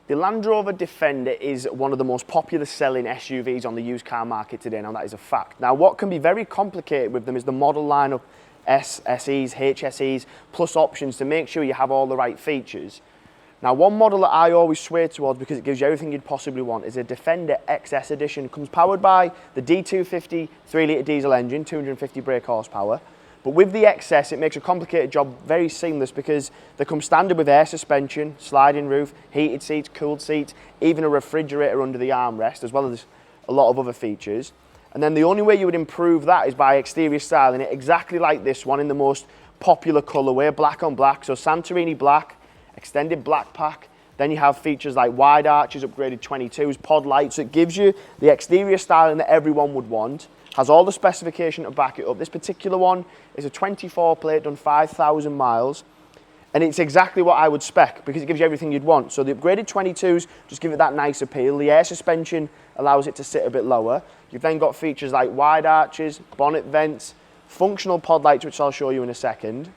The Land Rover Defender is one of the most popular selling SUVs on the used car market today. Now that is a fact. Now what can be very complicated with them is the model lineup, SEs, HSEs, plus options to make sure you have all the right features. Now one model that I always sway towards because it gives you everything you'd possibly want is a Defender XS Edition. It comes powered by the D250 3-litre diesel engine, 250 brake horsepower. But with the XS, it makes a complicated job very seamless because they come standard with air suspension, sliding roof, heated seats, cooled seats, even a refrigerator under the armrest, as well as a lot of other features. And then the only way you would improve that is by exterior styling it exactly like this one in the most popular colourway, black on black. So Santorini Black, extended black pack. Then you have features like wide arches, upgraded 22s, pod lights. So it gives you the exterior styling that everyone would want. Has all the specification to back it up. This particular one is a 24 plate, done 5,000 miles. And it's exactly what I would spec because it gives you everything you'd want. So the upgraded 22s just give it that nice appeal. The air suspension allows it to sit a bit lower. You've then got features like wide arches, bonnet vents, functional pod lights, which I'll show you in a second.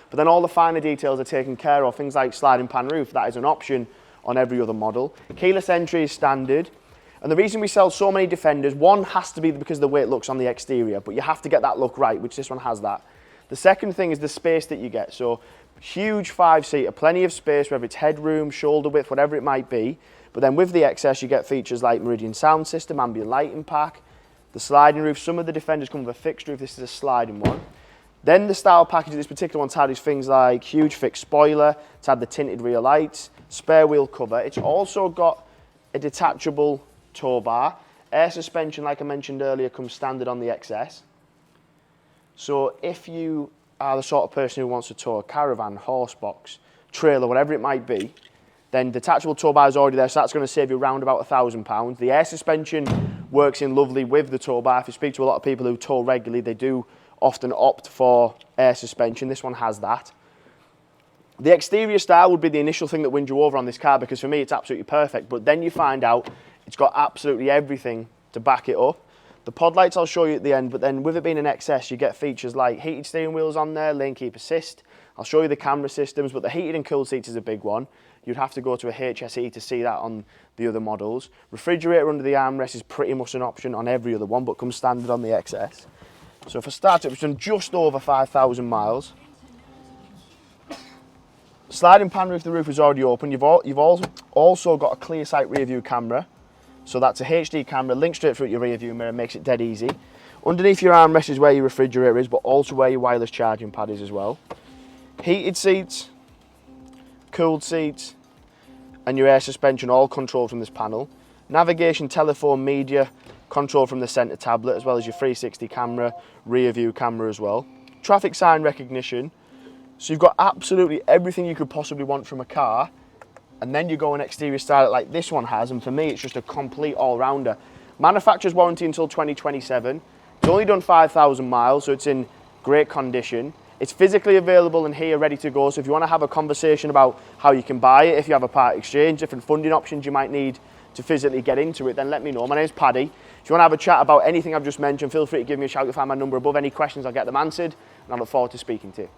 But then all the finer details are taken care of. Things like sliding pan roof, that is an option on every other model. Keyless entry is standard. And the reason we sell so many Defenders, one has to be because of the way it looks on the exterior, but you have to get that look right, which this one has that. The second thing is the space that you get. So huge 5-seater, plenty of space, whether it's headroom, shoulder width, whatever it might be. But then with the XS, you get features like Meridian sound system, ambient lighting pack, the sliding roof. Some of the Defenders come with a fixed roof. This is a sliding one. Then the style package of this particular one's had is things like huge fixed spoiler. It's had the tinted rear lights, spare wheel cover. It's also got a detachable Towbar. Air suspension, like I mentioned earlier, comes standard on the XS. So if you are the sort of person who wants to tow a caravan, horse box, trailer, whatever it might be, then detachable Towbar is already there, so that's going to save you around about £1,000. The air suspension works in lovely with the Towbar. If you speak to a lot of people who tow regularly, they do often opt for air suspension. This one has that. The exterior style would be the initial thing that wins you over on this car because for me it's absolutely perfect, but then you find out it's got absolutely everything to back it up. The pod lights I'll show you at the end, but then with it being an XS, you get features like heated steering wheels on there, lane keep assist. I'll show you the camera systems, but the heated and cooled seats is a big one. You'd have to go to a HSE to see that on the other models. Refrigerator under the armrest is pretty much an option on every other one, but comes standard on the XS. So if I start it, it's done just over 5,000 miles. Sliding pan roof, the roof is already open. You've also got a ClearSight rear view camera. So that's a HD camera, linked straight through your rear view mirror, makes it dead easy. Underneath your armrest is where your refrigerator is, but also where your wireless charging pad is as well. Heated seats, cooled seats, and your air suspension all controlled from this panel. Navigation, telephone, media, controlled from the centre tablet, as well as your 360 camera, rear view camera as well. Traffic sign recognition. So you've got absolutely everything you could possibly want from a car. And then you go an exterior style like this one has, and for me it's just a complete all-rounder. Manufacturer's warranty until 2027. It's only done 5,000 miles, so it's in great condition. It's physically available and here ready to go, so if you want to have a conversation about how you can buy it, if you have a part exchange, different funding options you might need to physically get into it, then let me know. My name's Paddy. If you want to have a chat about anything I've just mentioned, feel free to give me a shout. You'll find my number above. Any questions, I'll get them answered, and I look forward to speaking to you.